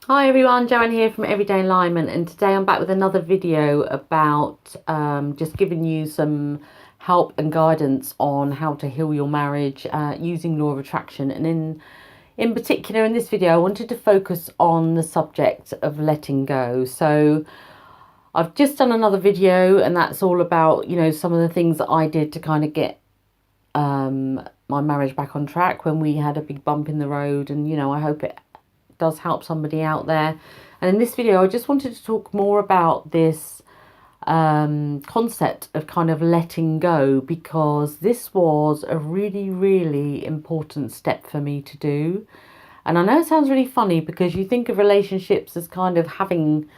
Hi everyone, Joanne here from Everyday Alignment, and today I'm back with another video about just giving you some help and guidance on how to heal your marriage using law of attraction. And in particular, in this video, I wanted to focus on the subject of letting go. So I've just done another video, and that's all about some of the things that I did to kind of get my marriage back on track when we had a big bump in the road. And I hope it does help somebody out there. And in this video I just wanted to talk more about this concept of kind of letting go, because this was a really important step for me to do. And I know it sounds really funny because you think of relationships as kind of having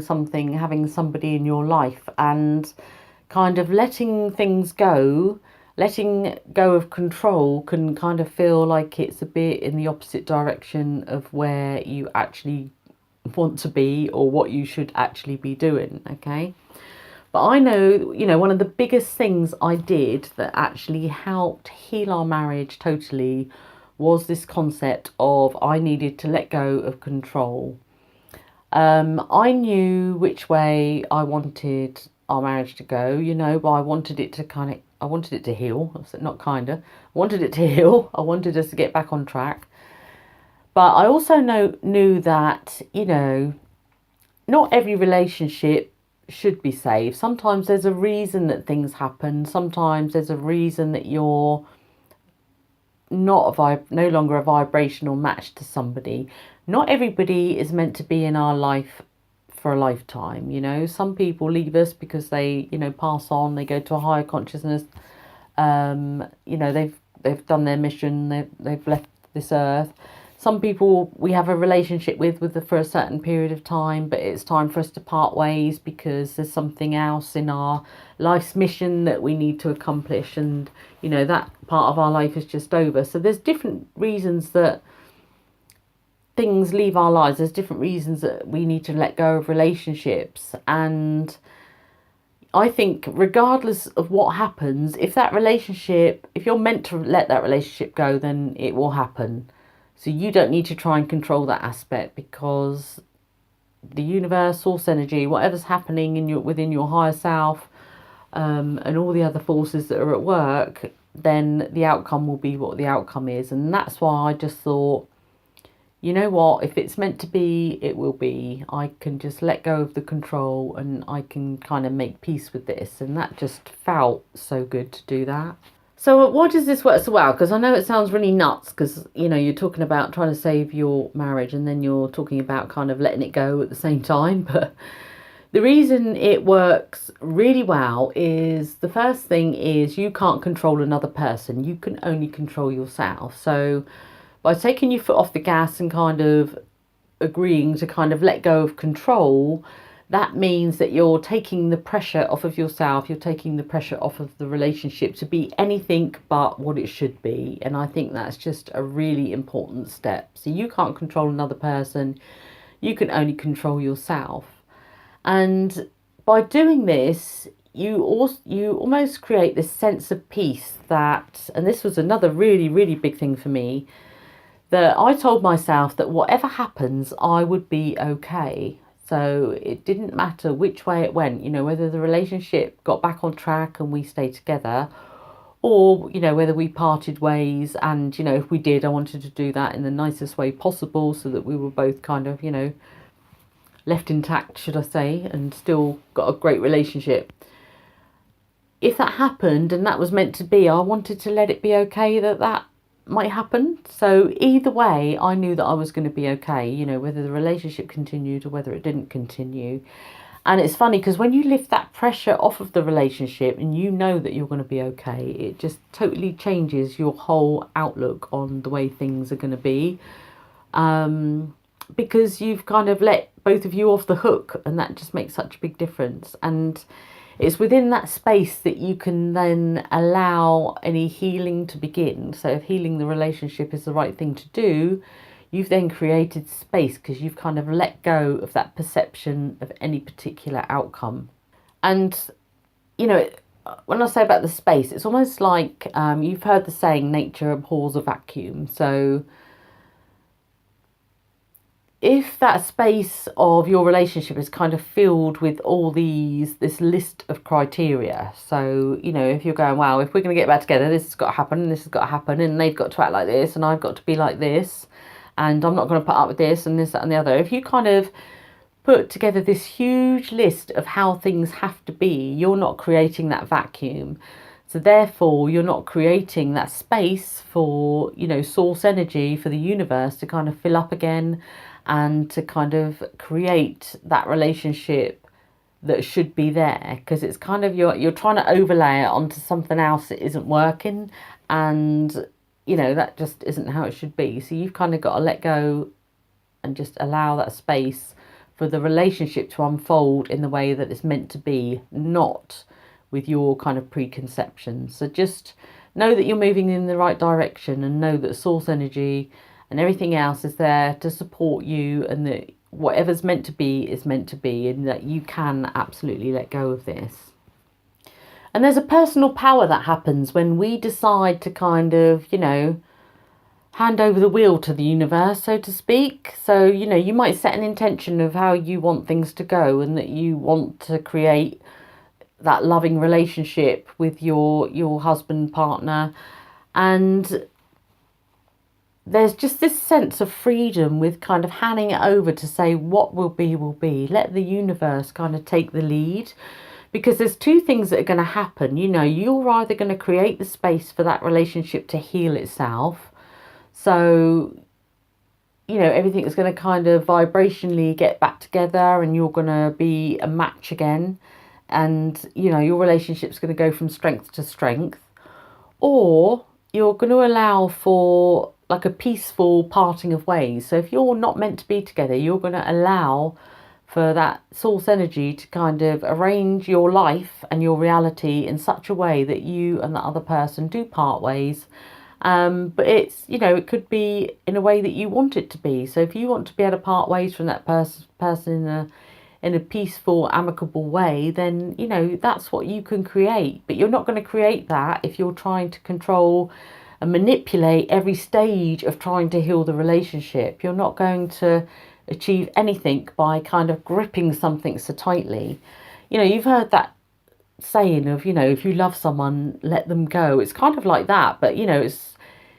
somebody in your life, and kind of letting things go, letting go of control can kind of feel like it's a bit in the opposite direction of where you actually want to be or what you should actually be doing. Okay. But I know, one of the biggest things I did that actually helped heal our marriage totally was this concept of I needed to let go of control. I knew which way I wanted our marriage to go, but I wanted it to I wanted it to heal. Not kinda. I wanted it to heal. I wanted us to get back on track. But I also knew that, not every relationship should be saved. Sometimes there's a reason that things happen. Sometimes there's a reason that you're no longer a vibrational match to somebody. Not everybody is meant to be in our life for a lifetime. Some people leave us because they pass on, they go to a higher consciousness. They've done their mission, they've left this earth. Some people we have a relationship with for a certain period of time, but it's time for us to part ways because there's something else in our life's mission that we need to accomplish, and that part of our life is just over. So there's different reasons that things leave our lives. There's different reasons that we need to let go of relationships. And I think regardless of what happens, if you're meant to let that relationship go, then it will happen. So you don't need to try and control that aspect, because the universe, source energy, whatever's happening within your higher self, and all the other forces that are at work, then the outcome will be what the outcome is. And that's why I just thought, you know what, if it's meant to be, it will be. I can just let go of the control and I can kind of make peace with this. And that just felt so good to do that. So why does this work so well? Because I know it sounds really nuts, because you're talking about trying to save your marriage and then you're talking about kind of letting it go at the same time. But the reason it works really well is, the first thing is, you can't control another person. You can only control yourself. So by taking your foot off the gas and kind of agreeing to kind of let go of control, that means that you're taking the pressure off of yourself. You're taking the pressure off of the relationship to be anything but what it should be. And I think that's just a really important step. So you can't control another person. You can only control yourself. And by doing this, you almost create this sense of peace that, and this was another really big thing for me, that I told myself that whatever happens, I would be okay. So it didn't matter which way it went, whether the relationship got back on track and we stayed together, or, whether we parted ways. And, if we did, I wanted to do that in the nicest way possible so that we were both kind of, left intact, should I say, and still got a great relationship. If that happened and that was meant to be, I wanted to let it be okay that might happen. So either way, I knew that I was going to be okay, whether the relationship continued or whether it didn't continue. And it's funny because when you lift that pressure off of the relationship and you know that you're going to be okay, it just totally changes your whole outlook on the way things are going to be. Because you've kind of let both of you off the hook, and that just makes such a big difference. And it's within that space that you can then allow any healing to begin. So if healing the relationship is the right thing to do, you've then created space because you've kind of let go of that perception of any particular outcome. And, when I say about the space, it's almost like you've heard the saying, nature abhors a vacuum. So if that space of your relationship is kind of filled with all this list of criteria, so, you know, if you're going, wow, if we're going to get back together, this has got to happen, and this has got to happen, and they've got to act like this, and I've got to be like this, and I'm not going to put up with this, and this, that, and the other. If you kind of put together this huge list of how things have to be, you're not creating that vacuum. So therefore, you're not creating that space for, you know, source energy, for the universe to kind of fill up again, and to kind of create that relationship that should be there. Because it's kind of, you're trying to overlay it onto something else that isn't working, and, you know, that just isn't how it should be. So you've kind of got to let go and just allow that space for the relationship to unfold in the way that it's meant to be, not with your kind of preconceptions. So just know that you're moving in the right direction, and know that source energy and everything else is there to support you, and that whatever's meant to be is meant to be, and that you can absolutely let go of this. And there's a personal power that happens when we decide to kind of, you know, hand over the wheel to the universe, so to speak. So, you know, you might set an intention of how you want things to go, and that you want to create that loving relationship with your husband, partner, and there's just this sense of freedom with kind of handing it over to say what will be will be. Let the universe kind of take the lead, because there's two things that are going to happen. You know, you're either going to create the space for that relationship to heal itself, so, you know, everything is going to kind of vibrationally get back together, and you're going to be a match again, and, you know, your relationship's going to go from strength to strength. Or you're going to allow for like a peaceful parting of ways. So if you're not meant to be together, you're going to allow for that source energy to kind of arrange your life and your reality in such a way that you and the other person do part ways. But it's, you know, it could be in a way that you want it to be. So if you want to be able to part ways from that person in a peaceful, amicable way, then, you know, that's what you can create. But you're not going to create that if you're trying to control and manipulate every stage of trying to heal the relationship. You're not going to achieve anything by kind of gripping something so tightly. You know, you've heard that saying of, you know, if you love someone, let them go. It's kind of like that, but, you know, it's,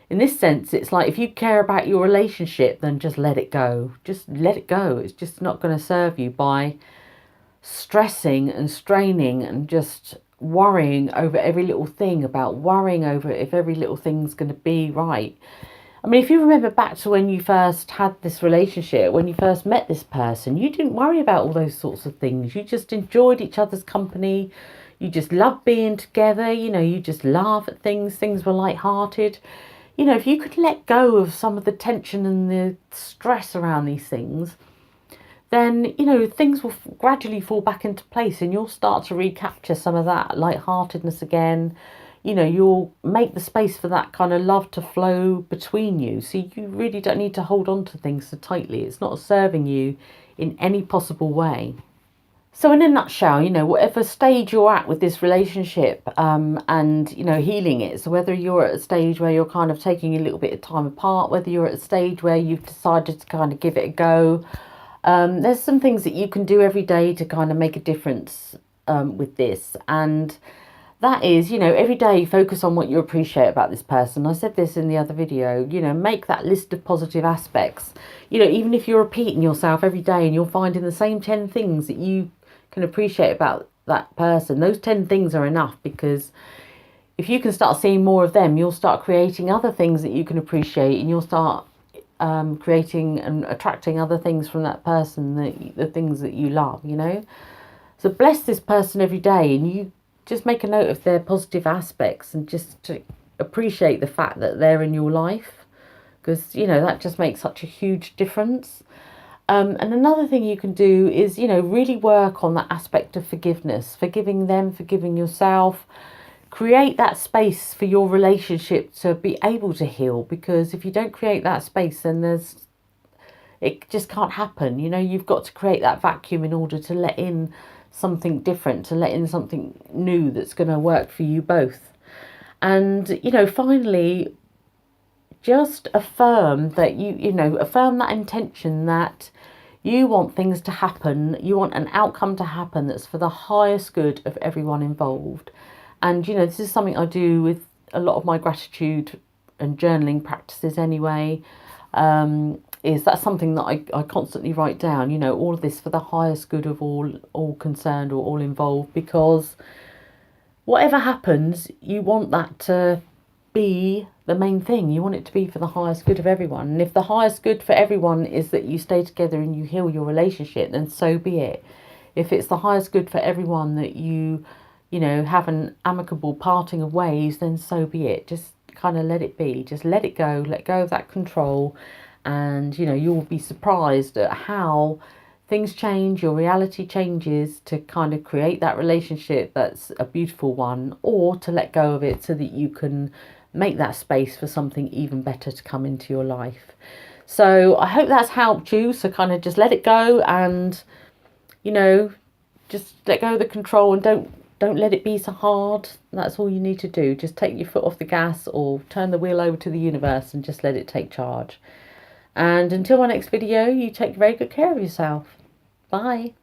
in this sense, it's like, if you care about your relationship, then just let it go. Just let it go. It's just not going to serve you by stressing and straining and just worrying over every little thing, about worrying over if every little thing's going to be right. I mean, if you remember back to when you first had this relationship, when you first met this person, you didn't worry about all those sorts of things. You just enjoyed each other's company. You just loved being together. You know, you just laugh at things. Things were light-hearted. You know, if you could let go of some of the tension and the stress around these things, then, you know, things will gradually fall back into place, and you'll start to recapture some of that lightheartedness again. You know, you'll make the space for that kind of love to flow between you. So you really don't need to hold on to things so tightly. It's not serving you in any possible way. So in a nutshell, you know, whatever stage you're at with this relationship, and, you know, healing it. So whether you're at a stage where you're kind of taking a little bit of time apart, whether you're at a stage where you've decided to kind of give it a go, there's some things that you can do every day to kind of make a difference with this. And that is, you know, every day focus on what you appreciate about this person. I said this in the other video, you know, make that list of positive aspects. You know, even if you're repeating yourself every day and you're finding the same 10 things that you can appreciate about that person, those 10 things are enough, because if you can start seeing more of them, you'll start creating other things that you can appreciate, and you'll start creating and attracting other things from that person, the things that you love, you know. So bless this person every day, and you just make a note of their positive aspects, and just to appreciate the fact that they're in your life, because, you know, that just makes such a huge difference. And another thing you can do is, you know, really work on that aspect of forgiveness, forgiving them, forgiving yourself. Create that space for your relationship to be able to heal, because if you don't create that space, then it just can't happen. You know, you've got to create that vacuum in order to let in something different, to let in something new that's going to work for you both. And, you know, finally, just affirm that affirm that intention that you want things to happen, you want an outcome to happen that's for the highest good of everyone involved. And this is something I do with a lot of my gratitude and journaling practices anyway. Is that something that I constantly write down, all of this for the highest good of all concerned or all involved, because whatever happens, you want that to be the main thing. You want it to be for the highest good of everyone. And if the highest good for everyone is that you stay together and you heal your relationship, then so be it. If it's the highest good for everyone that you have an amicable parting of ways, then so be it. Just kind of let it be. Just let it go. Let go of that control. And, you'll be surprised at how things change, your reality changes to kind of create that relationship that's a beautiful one, or to let go of it so that you can make that space for something even better to come into your life. So I hope that's helped you. So kind of just let it go and, just let go of the control, and don't let it be so hard. That's all you need to do. Just take your foot off the gas or turn the wheel over to the universe and just let it take charge. And until my next video, you take very good care of yourself. Bye.